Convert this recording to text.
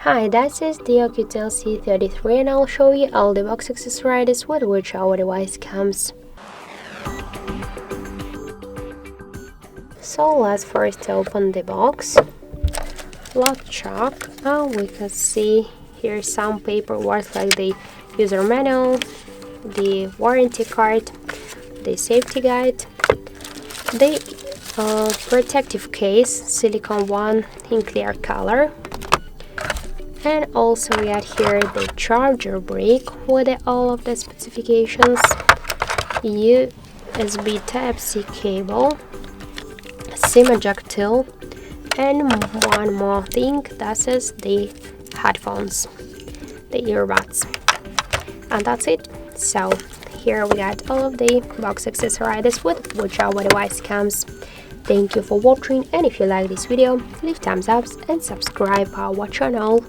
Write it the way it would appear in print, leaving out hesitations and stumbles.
Hi, this is the OUKITEL C33 and I'll show you all the box accessories with which our device comes. So let's first open the box. Lot chalk, and we can see here some paperwork like the user manual, the warranty card, the safety guide, the protective case, silicone one in clear color. And also we got here the charger brick with all of the specifications, USB Type-C cable, SIM jack tool, and one more thing, that is the headphones, the earbuds. And that's it. So here we got all of the box accessories with which our device comes. Thank you for watching, and if you like this video, leave thumbs up and subscribe our channel.